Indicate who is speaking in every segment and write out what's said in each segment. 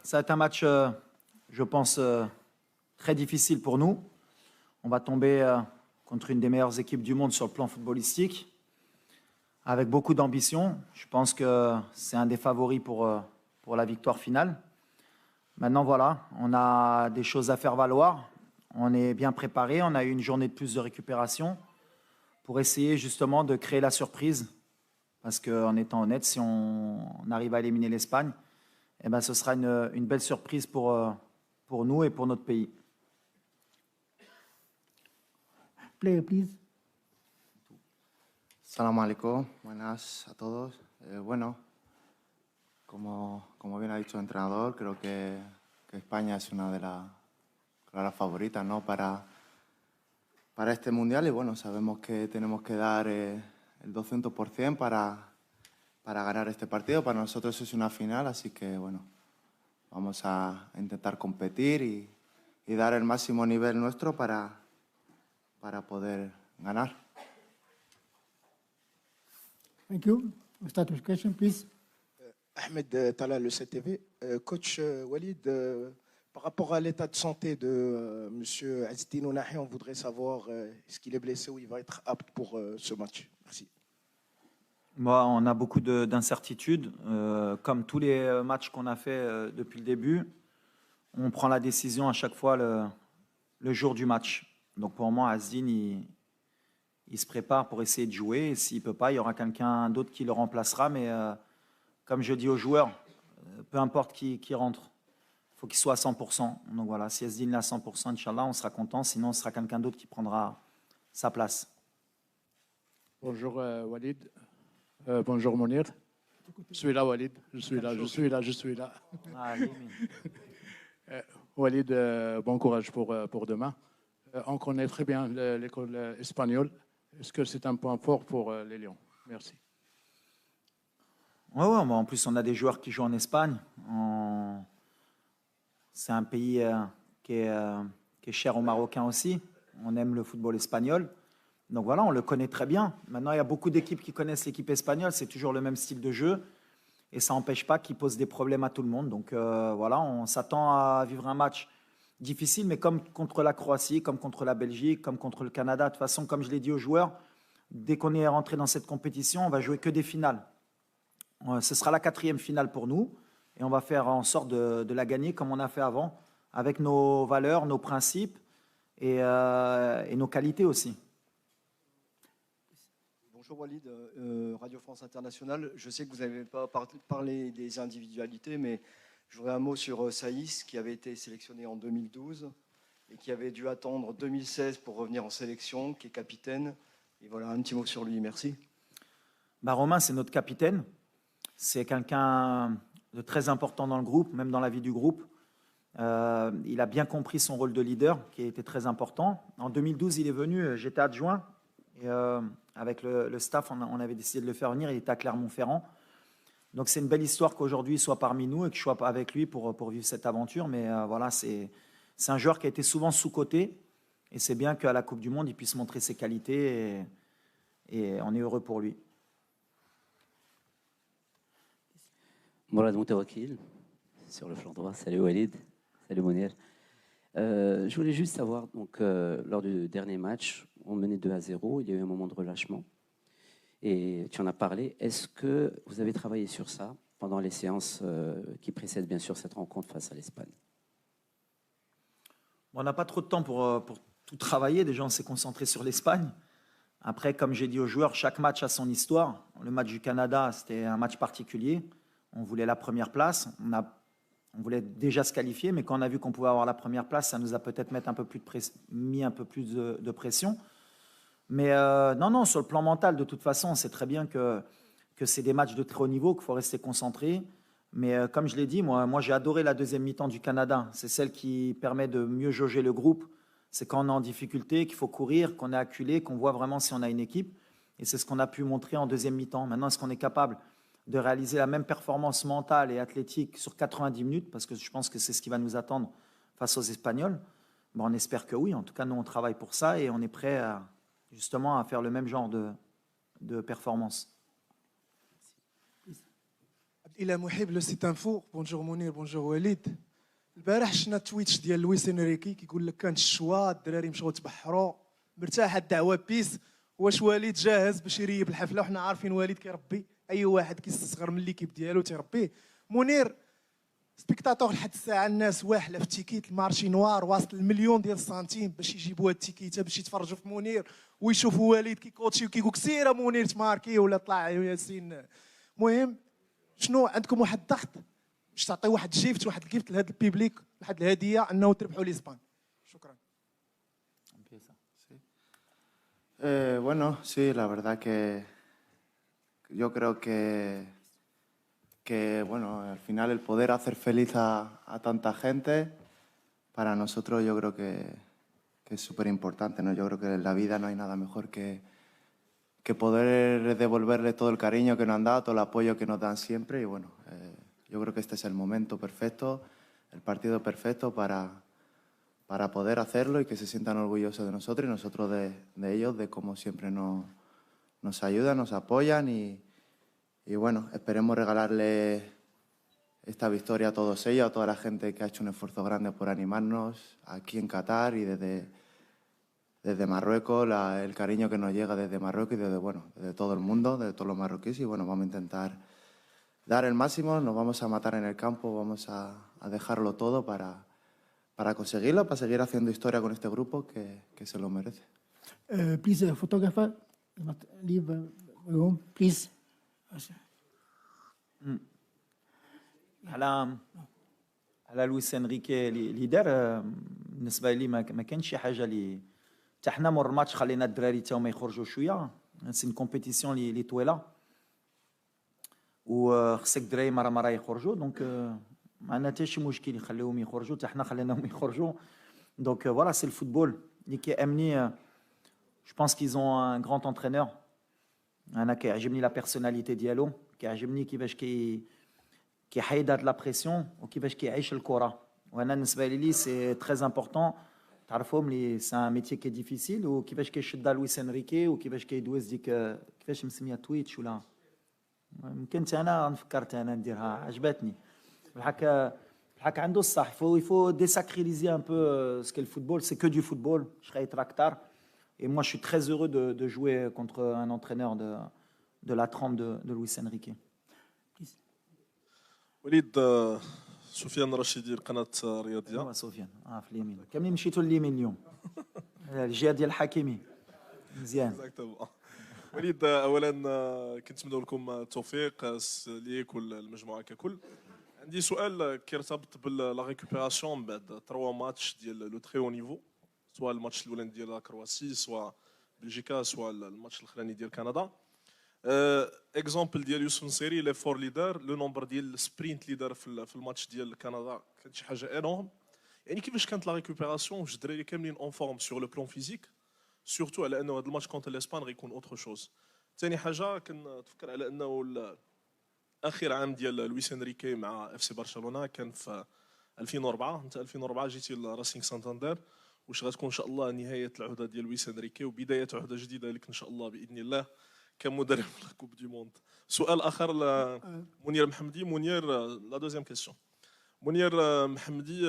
Speaker 1: Ça va être un match, je pense, très difficile pour nous. On va tomber contre une des meilleures équipes du monde sur le plan footballistique, avec beaucoup d'ambition. Je pense que c'est un des favoris pour la victoire finale. Maintenant, voilà, on a des choses à faire valoir. On est bien préparé. On a eu une journée de plus de récupération pour essayer justement de créer la surprise. Parce qu'en étant honnête, si on arrive à éliminer l'Espagne, eh ben, ce sera une belle surprise pour nous et pour notre pays.
Speaker 2: Player, please.
Speaker 3: Salam alaikum, buenas a todos. Bueno, como bien ha dicho el entrenador, creo que España es una de las claras favoritas, ¿no? para este Mundial y bueno, sabemos que tenemos que dar el 200% para ganar este partido. Para nosotros es una final, así que bueno, vamos a intentar competir y dar el máximo nivel nuestro para poder ganar.
Speaker 2: Thank you. We'll start with question, please.
Speaker 4: Ahmed Talal, le CTV. Coach Walid, par rapport à l'état de santé de M. Azzedine Ounahi, on voudrait savoir est-ce qu'il est blessé ou il va être apte pour ce match. Merci.
Speaker 1: Moi, on a beaucoup d'incertitudes. Comme tous les matchs qu'on a fait depuis le début, on prend la décision à chaque fois le jour du match. Donc pour moi, Azzedine, il se prépare pour essayer de jouer. Et s'il ne peut pas, il y aura quelqu'un d'autre qui le remplacera. Mais comme je dis aux joueurs, peu importe qui rentre, il faut qu'il soit à 100%. Donc voilà, si Azzedine est à 100%, Inch'Allah, on sera content. Sinon, ce sera quelqu'un d'autre qui prendra sa place.
Speaker 5: Bonjour Walid. Bonjour Mounir. Je suis là, Walid. Je suis là. Walid, bon courage pour demain. On connaît très bien l'école espagnole. Est-ce que c'est un point fort pour les Lions? Merci.
Speaker 1: Ouais, en plus, on a des joueurs qui jouent en Espagne. C'est un pays qui est cher aux Marocains aussi. On aime le football espagnol. Donc voilà, on le connaît très bien. Maintenant, il y a beaucoup d'équipes qui connaissent l'équipe espagnole. C'est toujours le même style de jeu. Et ça n'empêche pas qu'il pose des problèmes à tout le monde. Donc voilà, on s'attend à vivre un match difficile, mais comme contre la Croatie, comme contre la Belgique, comme contre le Canada. De toute façon, comme je l'ai dit aux joueurs, dès qu'on est rentré dans cette compétition, on va jouer que des finales. Ce sera la 4e finale pour nous. Et on va faire en sorte de la gagner comme on a fait avant, avec nos valeurs, nos principes et nos qualités aussi.
Speaker 6: Bonjour Walid, Radio France Internationale. Je sais que vous n'avez pas parlé des individualités, mais je voudrais un mot sur Saïs, qui avait été sélectionné en 2012 et qui avait dû attendre 2016 pour revenir en sélection, qui est capitaine. Et voilà, un petit mot sur lui, merci.
Speaker 1: Romain, c'est notre capitaine. C'est quelqu'un de très important dans le groupe, même dans la vie du groupe. Il a bien compris son rôle de leader, qui était très important. En 2012, il est venu, j'étais adjoint. Et avec le staff, on avait décidé de le faire venir. Il était à Clermont-Ferrand. Donc c'est une belle histoire qu'aujourd'hui il soit parmi nous et que je sois avec lui pour vivre cette aventure. Mais voilà, c'est un joueur qui a été souvent sous-coté. Et c'est bien qu'à la Coupe du Monde, il puisse montrer ses qualités. Et on est heureux pour lui.
Speaker 7: Mourad Moutawakil, sur le flanc droit. Salut Walid, salut Mounir. Je voulais juste savoir, donc, lors du dernier match, on menait 2-0, il y a eu un moment de relâchement. Et tu en as parlé. Est-ce que vous avez travaillé sur ça pendant les séances qui précèdent bien sûr cette rencontre face à l'Espagne?
Speaker 1: On n'a pas trop de temps pour tout travailler. Déjà, on s'est concentré sur l'Espagne. Après, comme j'ai dit aux joueurs, chaque match a son histoire. Le match du Canada, c'était un match particulier. On voulait la première place. On voulait déjà se qualifier, mais quand on a vu qu'on pouvait avoir la première place, ça nous a peut-être mis un peu plus de pression. Mais non, sur le plan mental, de toute façon, on sait très bien que c'est des matchs de très haut niveau, qu'il faut rester concentré. Mais comme je l'ai dit, moi j'ai adoré la deuxième mi-temps du Canada. C'est celle qui permet de mieux jauger le groupe. C'est quand on est en difficulté, qu'il faut courir, qu'on est acculé, qu'on voit vraiment si on a une équipe. Et c'est ce qu'on a pu montrer en deuxième mi-temps. Maintenant, est-ce qu'on est capable de réaliser la même performance mentale et athlétique sur 90 minutes? Parce que je pense que c'est ce qui va nous attendre face aux Espagnols. Bon, on espère que oui. En tout cas, nous, on travaille pour ça et on est prêt justement à faire le même genre de performance.
Speaker 8: الى محب لو سيت انفو. بونجور منير، بونجور وليد. البارح شفنا تويتش ديال لويس انريكي كيقول لك كانت الشوا، الدراري مشاو تبحروا، مرتاحه الدعوه بيس. واش وليد جاهز باش يريب الحفله؟ وحنا عارفين وليد كيربي اي واحد كيستصغر من ليكيب ديالو تيربيه. منير، سبيكتاتور لحد الساعه الناس واحله في التيكيت، المارشي نوار واصل المليون ديال السنتيم باش يجيبوا هاد التيكيته باش يتفرجوا في منير ويشوفوا وليد كيكوتشي وكيقول سير منير تماركي ولا طلع ياسين. المهم شنو عندكم واحد الضغط باش تعطيو واحد جيفت، واحد الجيفت لهذا البيبليك، واحد الهديه انه تربحوا ليسبان؟ شكرا.
Speaker 3: Bueno, sí, la verdad que yo creo que bueno, al final el poder hacer feliz a tanta gente, para nosotros yo creo que es súper importante, ¿no? Yo creo que en la vida no hay nada mejor que poder devolverle todo el cariño que nos han dado, todo el apoyo que nos dan siempre. Y bueno, yo creo que este es el momento perfecto, el partido perfecto para poder hacerlo y que se sientan orgullosos de nosotros y nosotros de ellos, de cómo siempre nos ayudan, nos apoyan y bueno, esperemos regalarle esta victoria a todos ellos, a toda la gente que ha hecho un esfuerzo grande por animarnos aquí en Qatar y desde Marruecos, el cariño que nos llega desde Marruecos y desde todo el mundo, de todos los marroquíes. Y bueno, vamos a intentar dar el máximo, nos vamos a matar en el campo, vamos a dejarlo todo para conseguirlo, para seguir haciendo historia con este grupo que se lo merece.
Speaker 2: Please, photographer, not leave room, please.
Speaker 1: على لويس انريكي اللي دار، بالنسبه لي ما كانش شي حاجه اللي حتى حنا مور الماتش خلينا الدراري تا هما يخرجوا شويه. سي ان كومبيتيسيون اللي طويله وخصك الدراري مره يخرجوا، دونك ما عندنا حتى شي مشكل يخليهم يخرجوا، حتى حنا خليناهم يخرجوا. دونك فوالا سي الفوتبول اللي كيامني. جو بونس كيز اون ان غراند انترينور. انا كيعجبني لا بيرسوناليتي ديالو، كيعجبني كيفاش كيحيد هاد لا بريسيون وكيفاش كيعيش الكره. وانا بالنسبه لي سي تري امبورطون تعرفوا ملي سي ان ميتي كي ديفيسيل، وكيفاش كيشدها لويس انريكي وكيفاش كيدوز ديك كيفاش مسميه تويتش ولا يمكن انا فكرت انا نديرها عجبتني. بالحق عنده الصح. يفو ديساكريليزي ان بو سكي الفوتبول سي كو دو فوتبول. شري تراكتار. Et moi, je suis très heureux de jouer contre un entraîneur de la trempe de Luis Enrique.
Speaker 9: وليد، سفيان رشيدي، القناة الرياضية.
Speaker 1: ايوا سفيان في اليمين، كاملين مشيتوا لليمين اليوم. الجهه ديال الحكيمي مزيان.
Speaker 9: وليد، اولا كنتمنوا لكم التوفيق ليك والمجموعه ككل. عندي سؤال كيرتبط باللا ريكوبيراسيون بعد 3 ماتش ديال لو تري او نيفو، سواء الماتش الاولاني ديال لا كرواسي، سواء بلجيكا، سواء الماتش الاخراني ديال كندا. اكزومبل ديال يوسف نصيري لي فور ليدر، لو نومبر ديال السبرينت ليدر في الماتش ديال كندا كانت شي حاجه انورم. يعني كيفاش كانت لا ريكوبيراسيون واش الدراري كاملين اون فورم سور لو بلون فيزيك، سورتو على انه هذا الماتش كونتر الاسبان غيكون اوتر شوز. ثاني حاجه كنتفكر على انه اخر عام ديال لويس انريكي مع اف سي برشلونه كان في 2004. انت 2004 جيتي لراسينغ سانتاندير. واش غتكون ان شاء الله نهايه العهده ديال لويس انريكي وبدايه عهده جديده لك ان شاء الله باذن الله كمدرب في لا كوب دي موند؟ سؤال اخر لمنير محمدي. منير، لا دوزيام كيسيون. منير محمدي،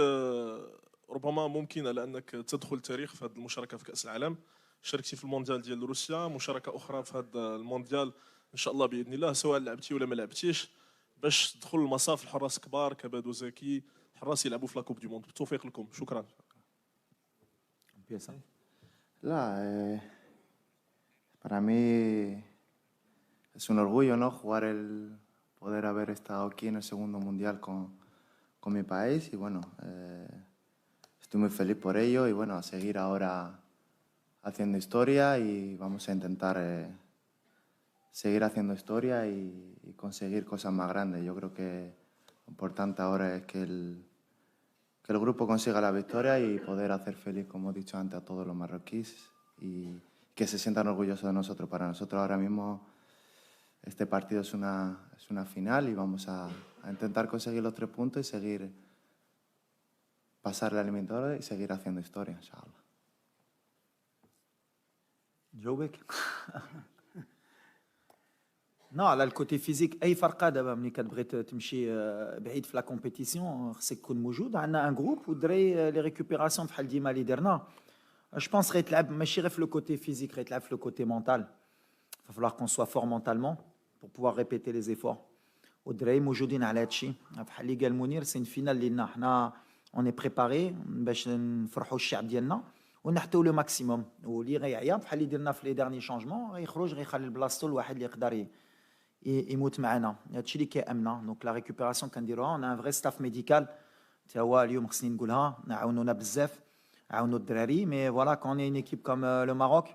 Speaker 9: ربما ممكن على انك تدخل التاريخ في هذه المشاركه في كاس العالم. شاركتي في المونديال ديال روسيا، مشاركه اخرى في هذا المونديال ان شاء الله باذن الله، سواء لعبتي ولا ما لعبتيش، باش تدخل المصاف الحراس كبار كبادو زكي، حراس يلعبوا في لا كوب دي موند. بالتوفيق لكم، شكرا.
Speaker 3: La, para mí es un orgullo, ¿no? Poder haber estado aquí en el segundo mundial con mi país y bueno, estoy muy feliz por ello y bueno, a seguir ahora haciendo historia y vamos a intentar seguir haciendo historia y conseguir cosas más grandes. Yo creo que lo importante ahora es que el grupo consiga la victoria y poder hacer feliz, como he dicho antes, a todos los marroquíes y que se sientan orgullosos de nosotros. Para nosotros ahora mismo este partido es una final y vamos a intentar conseguir los 3 puntos y seguir pasar la eliminatoria y seguir haciendo historia, inshallah.
Speaker 1: جاوبك. Non, là, le côté physique, أي فرقة دابا ملي كتبغي تمشي بعيد في لا كومبيتيسيون خصك تكون موجود. عندنا ان جروب والدراري لي ريكوبيراسيون بحال ديما اللي درنا. Je pense غيتلعب ماشي غير في لو كوتي فيزيك, غيتلعب في لو كوتي mental. Il va falloir qu'on soit fort mentalement pour pouvoir répéter les efforts. والدراري موجودين على هذا الشيء. بحال اللي قال منير, سي فينال لينا حنا اون بريباري باش نفرحوا الشعب ديالنا ونحتوا لو ماكسيموم. واللي غيعيا بحال اللي درنا في لي ديرني شونجمون غيخرج غيخلي بلاصتو لواحد اللي يقدر يموت معنا. هادشي اللي كيامنا. دونك لا ريكوبيراسيون كنديروها, اون ان فري ستاف ميديكال تا هو اليوم خصني نقولها عاونونا بزاف, عاونوا الدراري. مي فوالا كون اون ايكيب كوم لو ماروك,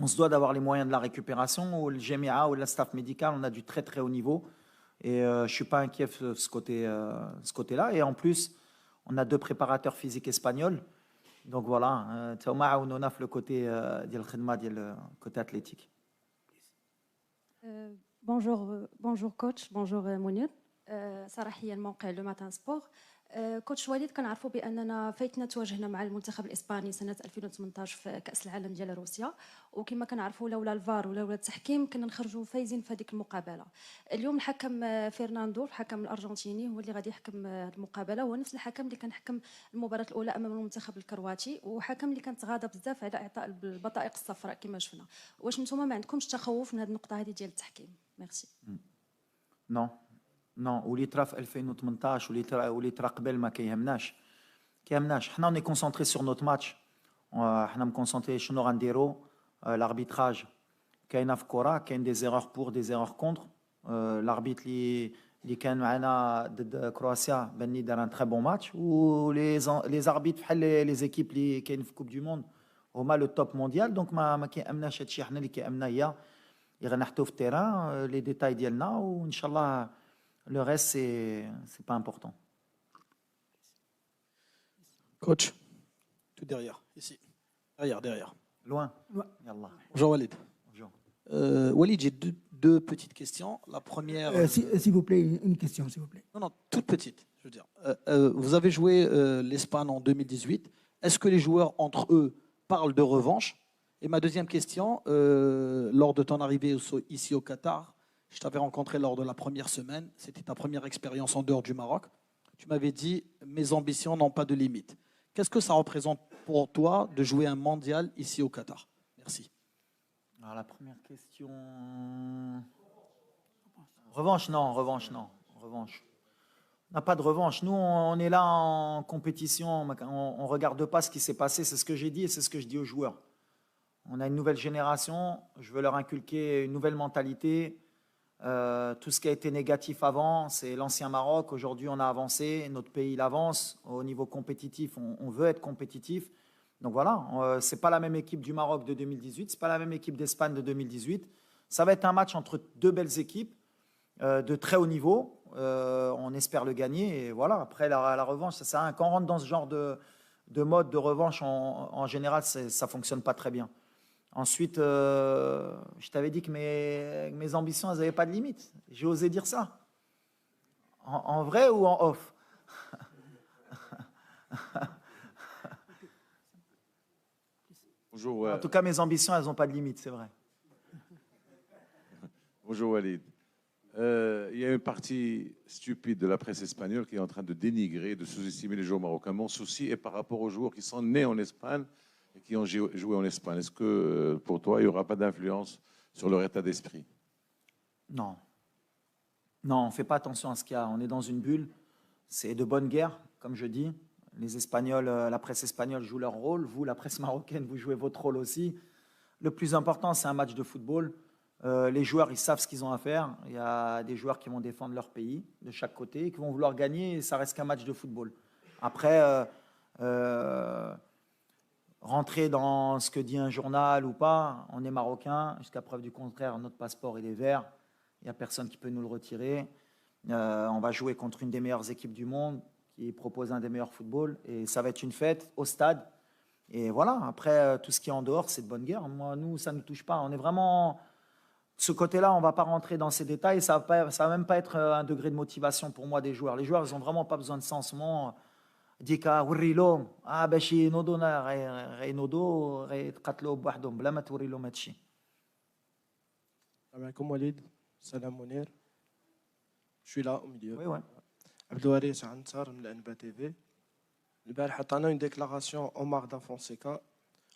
Speaker 1: on se doit d'avoir les moyens de la récupération. Ou le GMA ou le staff médical, on a du très très haut niveau. Et je suis pas inquiet de ce côté-là. Et en plus, on a 2 préparateurs physiques espagnols. Donc voilà, on a le côté athlétique.
Speaker 10: Bonjour coach, bonjour Mounir. صراحيا الموقع لو ماتان سبور. كوتش وليد كنعرفوا باننا فايتنا تواجهنا مع المنتخب الاسباني سنه 2018 في كاس العالم ديال روسيا, وكما كنعرفوا لولا الفار ولولا التحكيم كنا نخرجوا فايزين في هذيك المقابله. اليوم الحكم فرناندو, الحكم الارجنتيني, هو اللي غادي يحكم هذه المقابله, هو نفس الحكم اللي كان حكم المباراه الاولى امام المنتخب الكرواتي, وحكم اللي كان تغاضى بزاف على اعطاء البطائق الصفراء كما شفنا. واش نتوما ما عندكمش تخوف من هذه النقطه هذه ديال التحكيم؟ ميرسي.
Speaker 1: نو واللي طرا في 2018 واللي طرا قبل ما كيهمناش. حنا اوني كونسونطري سور نوت ماتش. حنا مكونسونطري شنو غنديرو. لاربيتراج كاينه في الكره, كاين دي زيرور بور دي زيرور كونتر. لاربيت اللي كان معنا ضد كرواتيا باني دار ان تري بون ماتش. و لي زاربيت بحال لي زيكيب اللي كاين في كوب دو موند هما لو توب مونديال. دونك ما كيامناش هادشي. حنا اللي كيامنا هي غنحطو في التيران لي ديتاي ديالنا, وان شاء الله le reste c'est pas important.
Speaker 11: Coach, tout derrière, ici. Derrière.
Speaker 1: Loin. Yallah.
Speaker 11: Bonjour Walid.
Speaker 1: Bonjour.
Speaker 11: Walid, j'ai deux petites questions. La première.
Speaker 2: S'il vous plaît, une question, s'il vous plaît.
Speaker 11: Non, toute petite. Je veux dire, vous avez joué l'Espagne en 2018. Est-ce que les joueurs entre eux parlent de revanche? Et ma deuxième question, lors de ton arrivée ici au Qatar, je t'avais rencontré lors de la première semaine. C'était ta première expérience en dehors du Maroc. Tu m'avais dit « Mes ambitions n'ont pas de limite ». Qu'est-ce que ça représente pour toi de jouer un mondial ici au Qatar? Merci.
Speaker 1: Alors la première question... Revanche, non. Revanche. On n'a pas de revanche. Nous, on est là en compétition. On ne regarde pas ce qui s'est passé. C'est ce que j'ai dit et c'est ce que je dis aux joueurs. On a une nouvelle génération. Je veux leur inculquer une nouvelle mentalité. Tout ce qui a été négatif avant, c'est l'ancien Maroc. Aujourd'hui, on a avancé, notre pays il avance. Au niveau compétitif, on veut être compétitif. Donc voilà, ce n'est pas la même équipe du Maroc de 2018, ce n'est pas la même équipe d'Espagne de 2018. Ça va être un match entre 2 belles équipes de très haut niveau. On espère le gagner. Et voilà, après la revanche, ça sert à rien. Quand on rentre dans ce genre de mode de revanche, en général, ça ne fonctionne pas très bien. Ensuite, je t'avais dit que mes ambitions, elles n'avaient pas de limite. J'ai osé dire ça. En vrai ou en off?
Speaker 12: Bonjour.
Speaker 1: En tout cas, mes ambitions, elles n'ont pas de limite, c'est vrai.
Speaker 12: Bonjour Walid. Il y a une partie stupide de la presse espagnole qui est en train de dénigrer, de sous-estimer les joueurs marocains. Mon souci est par rapport aux joueurs qui sont nés en Espagne et qui ont joué en Espagne. Est-ce que pour toi, il n'y aura pas d'influence sur leur état d'esprit?
Speaker 1: Non. Non, on ne fait pas attention à ce qu'il y a. On est dans une bulle. C'est de bonne guerre, comme je dis. Les Espagnols, la presse espagnole joue leur rôle. Vous, la presse marocaine, vous jouez votre rôle aussi. Le plus important, c'est un match de football. Les joueurs, ils savent ce qu'ils ont à faire. Il y a des joueurs qui vont défendre leur pays de chaque côté et qui vont vouloir gagner. Et ça reste qu'un match de football. Après... rentrer dans ce que dit un journal ou pas, on est marocain, jusqu'à preuve du contraire, notre passeport il est vert, il n'y a personne qui peut nous le retirer. On va jouer contre une des meilleures équipes du monde qui propose un des meilleurs footballs et ça va être une fête au stade. Et voilà, après tout ce qui est en dehors, c'est de bonne guerre. Moi, nous, ça ne nous touche pas. On est vraiment... De ce côté-là, on ne va pas rentrer dans ces détails. Ça ne va même pas être un degré de motivation pour moi des joueurs. Les joueurs, ils n'ont vraiment pas besoin de ça en ce moment. ديكا وري لهم باش ينوضوا غينوضوا غيتقاتلوا بوحدهم بلا ما توري لهم هادشي.
Speaker 11: عليكم وليد.
Speaker 4: Salam Mounir. Je suis là au milieu.
Speaker 1: Oui, oui.
Speaker 4: Abdouaris Ansar من الأنبا TV. البارح عطانا une déclaration Omar Da Fonseca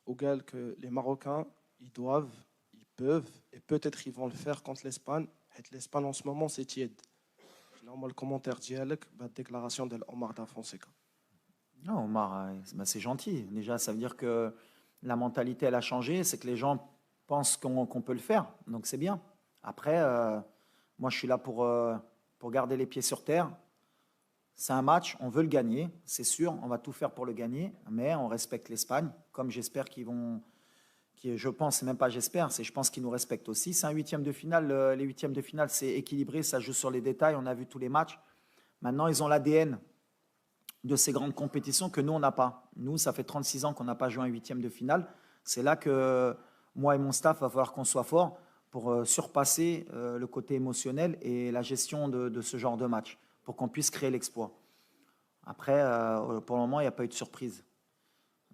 Speaker 4: où قال que les Marocains ils doivent, ils peuvent et peut-être ils vont le faire contre l'Espagne. L'Espagne en ce moment c'est tiède. Le commentaire ديالك la déclaration de Omar Da Fonseca.
Speaker 1: Non, Omar, c'est gentil. Déjà, ça veut dire que la mentalité, elle a changé. C'est que les gens pensent qu'on peut le faire. Donc, c'est bien. Après, moi, je suis là pour garder les pieds sur terre. C'est un match, on veut le gagner, c'est sûr. On va tout faire pour le gagner. Mais on respecte l'Espagne, comme j'espère qu'ils vont... je pense, c'est même pas j'espère, c'est je pense qu'ils nous respectent aussi. C'est un huitième de finale. Les huitièmes de finale, c'est équilibré. Ça joue sur les détails. On a vu tous les matchs. Maintenant, ils ont l'ADN de ces grandes compétitions que nous, on n'a pas. Nous, ça fait 36 ans qu'on n'a pas joué un huitième de finale. C'est là que moi et mon staff, va falloir qu'on soit forts pour surpasser le côté émotionnel et la gestion de ce genre de match, pour qu'on puisse créer l'exploit. Après, pour le moment, il n'y a pas eu de surprise.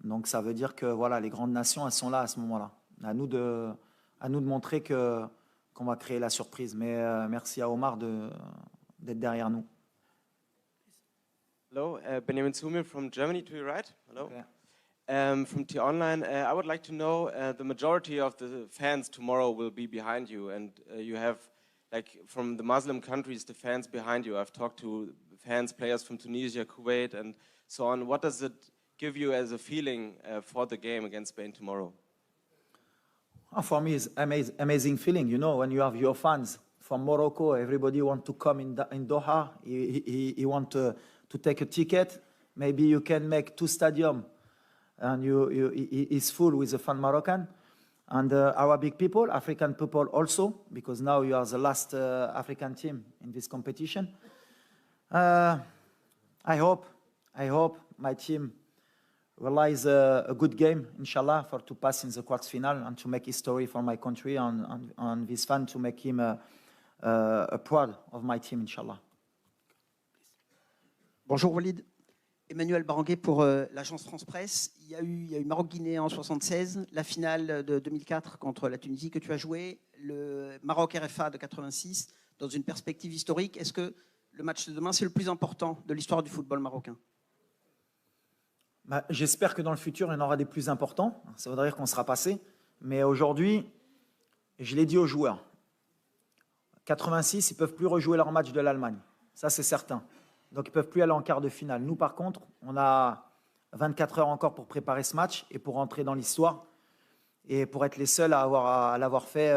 Speaker 1: Donc, ça veut dire que voilà, les grandes nations, elles sont là à ce moment-là. À nous de montrer qu'on va créer la surprise. Mais merci à Omar d'être derrière nous.
Speaker 13: Hello, Benjamin Sumir from Germany to your right. Hello.
Speaker 1: Okay.
Speaker 13: From T-Online, I would like to know the majority of the fans tomorrow will be behind you, and you have, like, from the Muslim countries, the fans behind you. I've talked to fans, players from Tunisia, Kuwait, and so on. What does it give you as a feeling for the game against Spain tomorrow?
Speaker 1: For me, it's amazing feeling. You know, when you have your fans from Morocco, everybody want to come in Doha. He want to take a ticket. Maybe you can make 2 stadiums, and it's full with the fan Moroccan. And Arabic people, African people also, because now you are the last African team in this competition. I hope my team realize a good game, inshallah, to pass in the quarters final and to make history for my country and this fan, to make him proud of my team, inshallah.
Speaker 14: Bonjour Walid. Emmanuel Baranguet pour l'agence France Presse. Il y a eu Maroc-Guinée en 1976, la finale de 2004 contre la Tunisie que tu as joué, le Maroc-RFA de 86. Dans une perspective historique, est-ce que le match de demain, c'est le plus important de l'histoire du football marocain?
Speaker 1: J'espère que dans le futur, il y en aura des plus importants. Ça voudrait dire qu'on sera passé. Mais aujourd'hui, je l'ai dit aux joueurs, 86, ils ne peuvent plus rejouer leur match de l'Allemagne. Ça, c'est certain. Donc, ils ne peuvent plus aller en quart de finale. Nous, par contre, on a 24 heures encore pour préparer ce match et pour rentrer dans l'histoire et pour être les seuls à l'avoir fait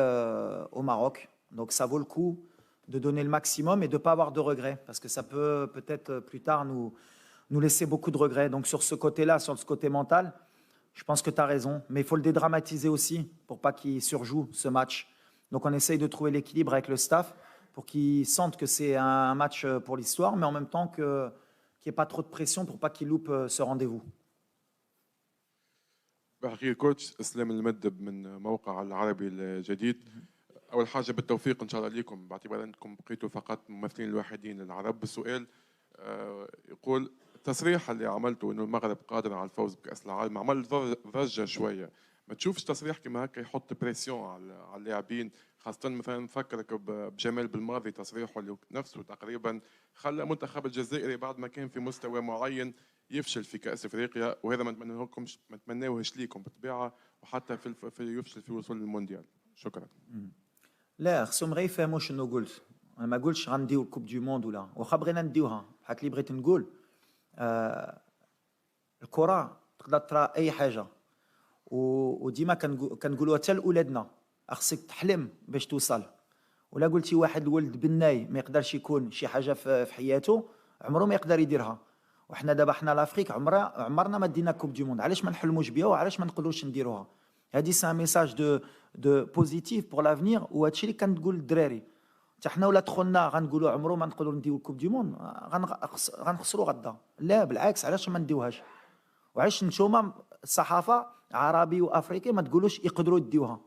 Speaker 1: au Maroc. Donc, ça vaut le coup de donner le maximum et de ne pas avoir de regrets, parce que ça peut peut-être plus tard nous laisser beaucoup de regrets. Donc, sur ce côté-là, sur ce côté mental, je pense que tu as raison. Mais il faut le dédramatiser aussi pour pas qu'il surjoue ce match. Donc, on essaye de trouver l'équilibre avec le staff pour qu'ils sentent que c'est un match pour l'histoire, mais en même temps qu'il n'y ait pas trop de pression pour pas qu'ils loupent ce rendez-vous.
Speaker 15: بحكي كوتش اسلام المدب من موقع العربي الجديد. اول حاجه بالتوفيق ان شاء الله ليكم، باعتبار انكم بقيتوا فقط ممثلين الوحيدين للعرب. السؤال يقول التصريح اللي عملته انه المغرب قادر على الفوز بكاس العالم عمل ضجه شويه. ما تشوفش تصريح كما هكا يحط بريسيون على اللاعبين، خاصة مثلا نفكرك بجمال بالماضي، تصريحه اللي نفسه تقريبا خلى المنتخب الجزائري بعد ما كان في مستوى معين يفشل في كأس افريقيا، وهذا ما نتمناوهش ليكم بالطبيعة، وحتى في يفشل في وصول المونديال. شكرا.
Speaker 1: لا خصهم غير يفهموا شنو قلت. انا ما قلتش غنديو الكوب دو موند ولا، واخا بغينا نديوها بحال اللي بغيت نقول. الكرة تقدر ترى اي حاجة، وديما كنقولوها حتى لاولادنا، خصك تحلم باش توصل. ولا قلتي واحد الولد بناي ما يقدرش يكون شي حاجه في حياته، عمره ما يقدر يديرها. وحنا دابا حنا لافريك عمرنا ما دينا كوب دو موند، علاش ما نحلموش بها وعلاش ما نقدروش نديروها؟ هذه سي ان ميساج دو بوزيتيف بور لافنير، وهادشي اللي كنقول للدراري. حتى حنا ولا دخلنا غنقولوا عمره ما نقدروا نديو الكوب دو موند، غنخسروا غدا. لا بالعكس، علاش ما نديوهاش؟ وعلاش نتوما الصحافه عربي وافريقي ما تقولوش يقدروا يديوها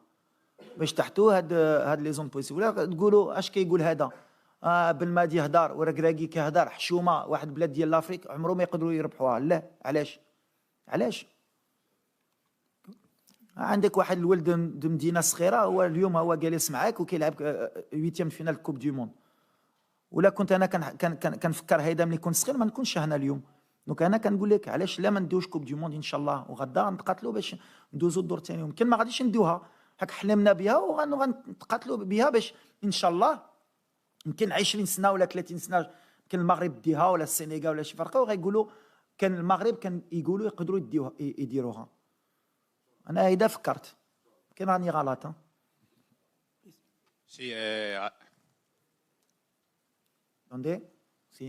Speaker 1: باش تحتوا هاد لي زون بوسيبل؟ ولا تقولوا اش كيقول هذا بالمادي هدار وركراكي كيهدر حشومه واحد بلاد ديال لافريك عمره ما يقدروا يربحوها. لا علاش عندك واحد الولد من مدينه صغيره هو اليوم هو جالس معاك وكيلعب 8 فينال كوب دو موند. ولا كنت انا كنفكر هيدا ملي كنت صغير ما نكونش هنا اليوم. دونك انا كنقول لك علاش لا ما ندوش كوب دو موند ان شاء الله، وغدا نتقاتلوا باش ندوزوا الدور الثاني. يمكن ما غاديش ندوها، حك حلمنا بها وغنتقاتلوا بها باش ان شاء الله يمكن 20 سنه ولا 30 سنه يمكن المغرب ديها ولا السنغال ولا شي فرقه وغيقولوا كان المغرب كان يقولوا يقدروا يديروها. انا هيدا فكرت، يمكن راني غلط.
Speaker 16: Sí,
Speaker 1: ¿Dónde? Sí.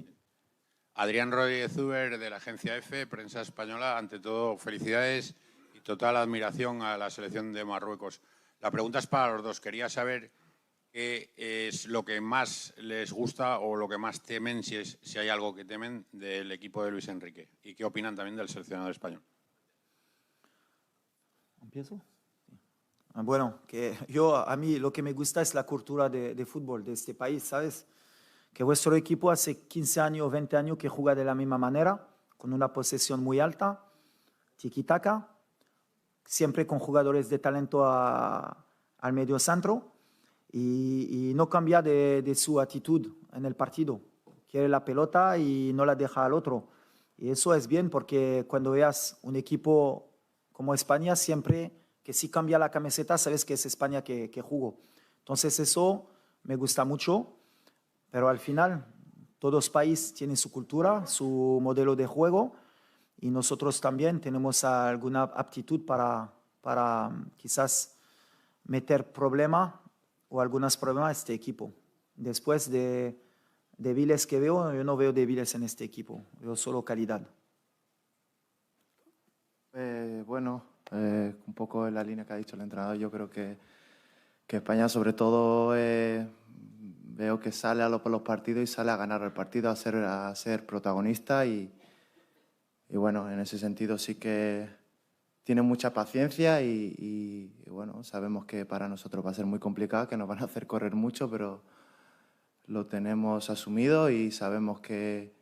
Speaker 16: Adrián Rodríguez Zuber, de la agencia EFE, prensa española. Ante todo, felicidades y total admiración a la selección de Marruecos. La pregunta es para los dos. Quería saber qué es lo que más les gusta o lo que más temen, si hay algo que temen, del equipo de Luis Enrique. Y qué opinan también del seleccionador español.
Speaker 1: ¿Empiezo? Bueno, que yo a mí lo que me gusta es la cultura de fútbol de este país, ¿sabes? Que vuestro equipo hace 15 años, 20 años que juega de la misma manera, con una posesión muy alta, tiki-taka, siempre con jugadores de talento al medio centro y no cambia de su actitud en el partido. Quiere la pelota y no la deja al otro. Y eso es bien porque cuando veas un equipo como España, siempre que si cambia la camiseta, sabes que es España que jugó. Entonces eso me gusta mucho. Pero al final, todos los países tienen su cultura, su modelo de juego y nosotros también tenemos alguna aptitud para quizás meter problemas o algunos problemas a este equipo. Después de débiles que veo, yo no veo débiles en este equipo, veo solo calidad.
Speaker 3: Bueno, un poco en la línea que ha dicho el entrenador, yo creo que España sobre todo... veo que sale a los partidos y sale a ganar el partido, a ser protagonista y bueno, en ese sentido sí que tiene mucha paciencia y bueno, sabemos que para nosotros va a ser muy complicado, que nos van a hacer correr mucho, pero lo tenemos asumido y sabemos que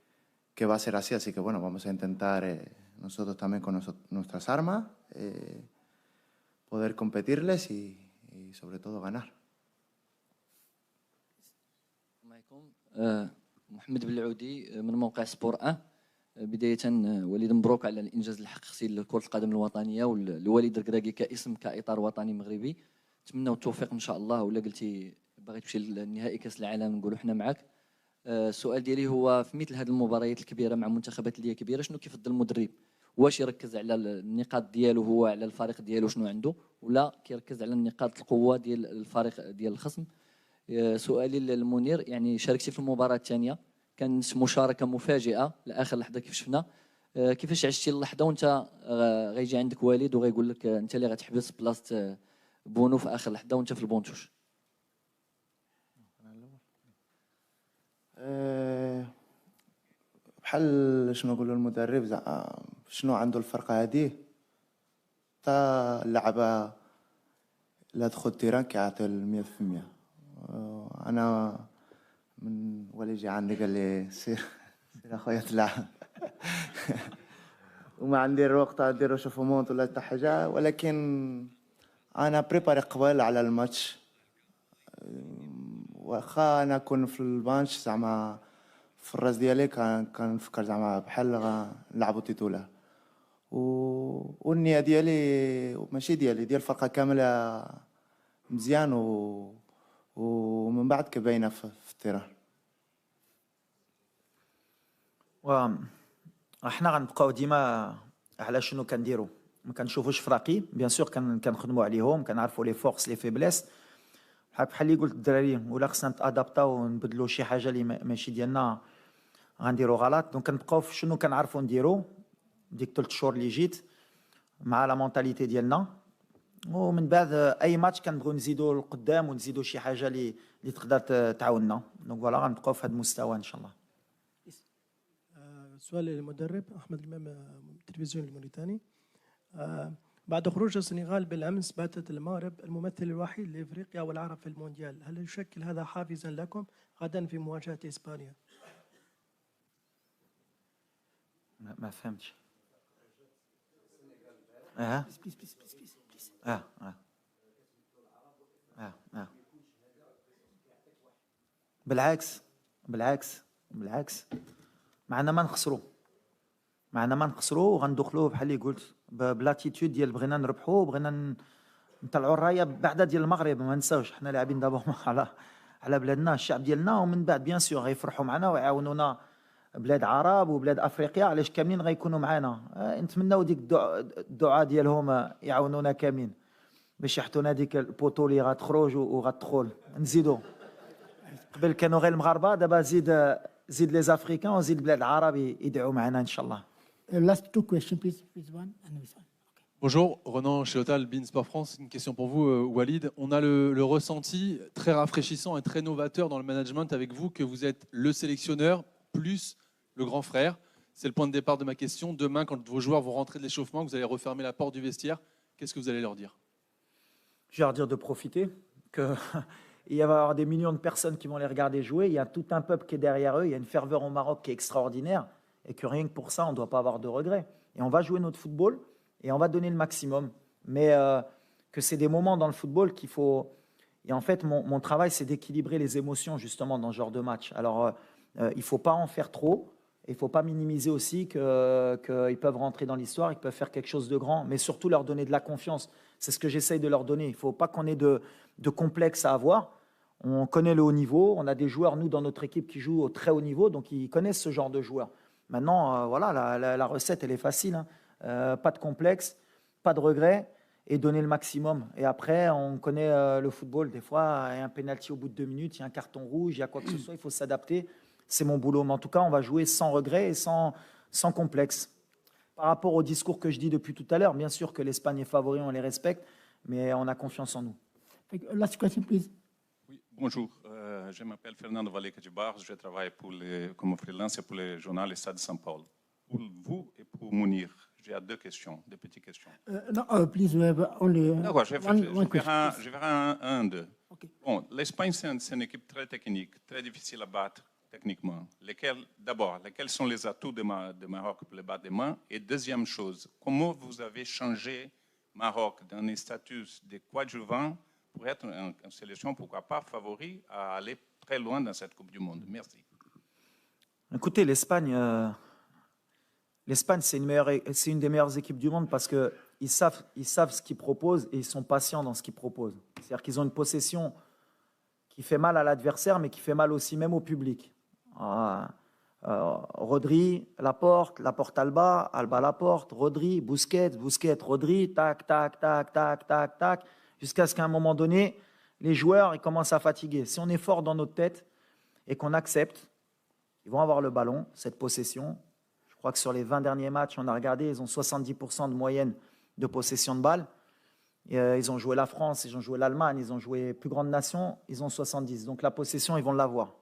Speaker 3: va a ser así que bueno, vamos a intentar nosotros también con nuestras armas poder competirles y sobre todo ganar.
Speaker 17: محمد بالعودي من موقع سبور 1. بداية وليد مبروك على الإنجاز اللي حققتي لكرة القدم الوطنية والوليد الكراكي كاسم كإطار وطني مغربي. نتمنوا التوفيق إن شاء الله. ولا قلتي باغي تمشي للنهائي كأس العالم نقولوا حنا معك. السؤال ديالي هو في مثل هذه المباريات الكبيرة مع منتخبات اللي هي كبيرة شنو كيفضل المدرب؟ واش يركز على النقاط ديالو هو على الفريق ديالو شنو عنده ولا كيركز على النقاط القوة ديال الفريق ديال الخصم؟ سؤالي للمنير، يعني شاركتي في المباراة الثانية، كانت مشاركة مفاجئة لآخر لحظة كيف شفنا، كيفاش عشتي اللحظة وانت غيجي عندك والد وغيقول لك انت اللي غتحبس بلاصة بونو في آخر لحظة وانت في البونتوش؟
Speaker 3: بحال شنو نقولوا المدرب شنو عنده الفرقة هذه تا اللعبة لا تدخل تيران كيعطي 100%. انا من ولي جي عندي قال لي سير اخويا تلعب وما عندي الوقت نديرو شوفومونت ولا حتى حاجه، ولكن انا بريباري قبل على الماتش واخا انا كون في البانش زعما في الراس ديالي كنفكر زعما بحال نلعبوا تيتولا والنيه ديالي ماشي ديالي ديال الفرقه كامله مزيان ومن بعد كباينه في التيران.
Speaker 1: احنا غنبقاو ديما على شنو كنديروا، ما كنشوفوش فراقي بيان سور كنخدموا عليهم، كنعرفوا لي فورس لي فيبليس بحال اللي قلت الدراري، ولا خصنا نتادابطاو ونبدلوا شي حاجه اللي ماشي ديالنا غنديروا غلط. دونك كنبقاو في شنو كنعرفوا نديروا ديك 3 شهور اللي جيت مع لا مونتاليتي ديالنا، ومن بعد اي ماتش كنبغيو نزيدوا لقدام ونزيدوا شي حاجه اللي تقدر تعاوننا. دونك فوالا غنبقاو في هذا المستوى ان شاء الله.
Speaker 18: سؤال للمدرب احمد الامام من التلفزيون الموريتاني. بعد خروج السنغال بالامس باتت المغرب الممثل الوحيد لافريقيا والعرب في المونديال، هل يشكل هذا حافزا لكم غدا في مواجهه اسبانيا؟
Speaker 1: ما فهمتش.
Speaker 2: please.
Speaker 1: بالعكس معنا ما نخسروا وغندخلوا بحال اللي قلت بلاتيتود ديال بغينا نربحوا بغينا نطلعوا الرايه بعدا ديال المغرب. ما نساوش حنا لاعبين دابا على بلادنا الشعب ديالنا، ومن بعد بيان سور غيفرحوا معنا ويعاونونا بلاد عرب وبلاد افريقيا، علاش كاملين غيكونوا معنا. نتمناو ديك الدعاء ديالهم يعاونونا كاملين باش يحطونا ديك البوطو اللي غتخرج وغتدخل. نزيدوا قبل كانوا غير المغاربه، دابا زيد لي افريكان وزيد بلاد العرب يدعوا معنا ان شاء الله.
Speaker 2: Last two questions, please one and this one.
Speaker 19: Bonjour, Renan Chéotal, Bein Sport France. Une question pour vous, Walid. On a le ressenti très rafraîchissant et très novateur dans le management avec vous que vous êtes le sélectionneur plus le grand frère. C'est le point de départ de ma question. Demain, quand vos joueurs vont rentrer de l'échauffement, que vous allez refermer la porte du vestiaire, qu'est-ce que vous allez leur dire?
Speaker 1: Je vais leur dire de profiter, qu'il va y avoir des millions de personnes qui vont les regarder jouer. Il y a tout un peuple qui est derrière eux. Il y a une ferveur au Maroc qui est extraordinaire et que rien que pour ça, on ne doit pas avoir de regrets. Et on va jouer notre football et on va donner le maximum. Mais que c'est des moments dans le football qu'il faut... Et en fait, mon travail, c'est d'équilibrer les émotions justement dans ce genre de match. Alors, il ne faut pas en faire trop. Il ne faut pas minimiser aussi qu'ils peuvent rentrer dans l'histoire, ils peuvent faire quelque chose de grand, mais surtout leur donner de la confiance. C'est ce que j'essaye de leur donner. Il ne faut pas qu'on ait de complexe à avoir. On connaît le haut niveau. On a des joueurs, nous, dans notre équipe, qui jouent au très haut niveau, donc ils connaissent ce genre de joueurs. Maintenant, voilà, la recette, elle est facile. Hein. Pas de complexe, pas de regret et donner le maximum. Et après, on connaît le football. Des fois, il y a un pénalty au bout de 2 minutes, il y a un carton rouge, il y a quoi que ce soit, il faut s'adapter. C'est mon boulot. Mais en tout cas, on va jouer sans regret et sans complexe. Par rapport au discours que je dis depuis tout à l'heure, bien sûr que l'Espagne est favori, on les respecte, mais on a confiance en nous.
Speaker 2: Last question, please.
Speaker 20: Oui, bonjour. Je m'appelle Fernando Valeca de Barros. Je travaille comme freelancer pour le journal Estado de São Paulo. Pour vous et pour Mounir, j'ai 2 questions, 2 petites questions.
Speaker 2: No, please, we have only
Speaker 20: D'accord, je
Speaker 2: one question.
Speaker 20: je verrai un d'eux. Bon, l'Espagne, c'est une équipe très technique, très difficile à battre techniquement. Lesquels sont les atouts de Maroc pour le battre demain? Et deuxième chose, comment vous avez changé Maroc d'un statut de coadjuvant pour être une sélection, pourquoi pas, favori à aller très loin dans cette Coupe du Monde? Merci.
Speaker 1: Écoutez, l'Espagne, c'est une des meilleures équipes du monde parce qu'ils savent ce qu'ils proposent et ils sont patients dans ce qu'ils proposent. C'est-à-dire qu'ils ont une possession qui fait mal à l'adversaire, mais qui fait mal aussi même au public. Rodri, Laporte Alba Laporte, Rodri, Busquets, Rodri, tac, tac, tac, tac, tac, tac, jusqu'à ce qu'à un moment donné, les joueurs ils commencent à fatiguer. Si on est fort dans notre tête et qu'on accepte, ils vont avoir le ballon, cette possession. Je crois que sur les 20 derniers matchs, on a regardé, ils ont 70% de moyenne de possession de balle. Ils ont joué la France, ils ont joué l'Allemagne, ils ont joué plus grandes nations, ils ont 70. Donc la possession, ils vont l'avoir,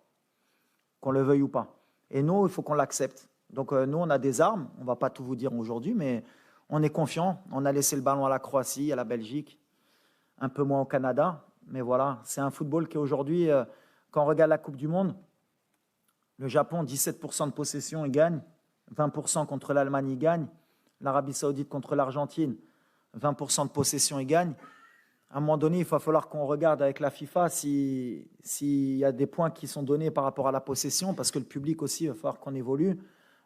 Speaker 1: qu'on le veuille ou pas. Et nous, il faut qu'on l'accepte. Donc nous, on a des armes, on ne va pas tout vous dire aujourd'hui, mais on est confiant. On a laissé le ballon à la Croatie, à la Belgique, un peu moins au Canada. Mais voilà, c'est un football qui aujourd'hui, quand on regarde la Coupe du Monde, le Japon, 17% de possession, il gagne. 20% contre l'Allemagne, il gagne. L'Arabie Saoudite contre l'Argentine, 20% de possession, il gagne. À un moment donné, il va falloir qu'on regarde avec la FIFA s'il y a des points qui sont donnés par rapport à la possession, parce que le public aussi, il va falloir qu'on évolue.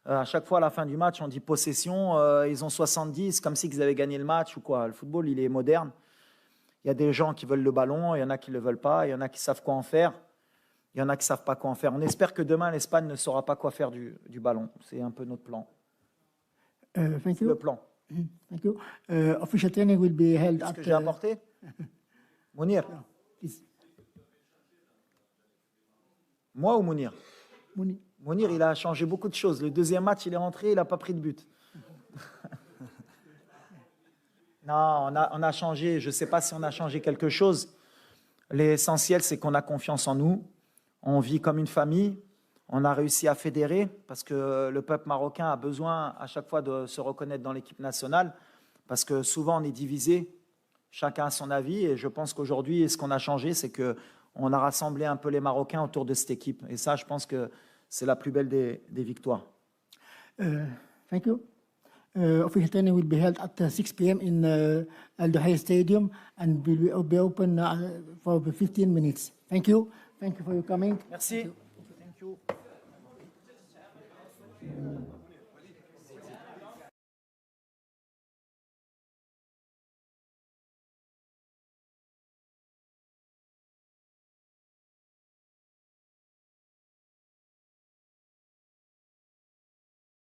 Speaker 1: À chaque fois, à la fin du match, on dit possession, ils ont 70, comme si ils avaient gagné le match ou quoi. Le football, il est moderne. Il y a des gens qui veulent le ballon, il y en a qui ne le veulent pas, il y en a qui savent quoi en faire, il y en a qui ne savent pas quoi en faire. On espère que demain, l'Espagne ne saura pas quoi faire du ballon. C'est un peu notre plan.
Speaker 2: Thank you.
Speaker 1: Le plan.
Speaker 2: Thank you. Official training will be held
Speaker 1: Qu'est-ce que j'ai apporté? Mounir. Moi ou Mounir? Mounir, il a changé beaucoup de choses. Le deuxième match, il est rentré, il n'a pas pris de but. Non, on a changé. Je ne sais pas si on a changé quelque chose. L'essentiel, c'est qu'on a confiance en nous. On vit comme une famille. On a réussi à fédérer parce que le peuple marocain a besoin à chaque fois de se reconnaître dans l'équipe nationale parce que souvent on est divisé, chacun a son avis et je pense qu'aujourd'hui ce qu'on a changé c'est qu'on a rassemblé un peu les Marocains autour de cette équipe et ça je pense que c'est la plus belle des victoires.
Speaker 2: Thank you. Official training will be held at 6 p.m. in Al Duhai Stadium and will be open for 15 minutes. Thank you. Thank you for your coming.
Speaker 1: Merci. Thank you.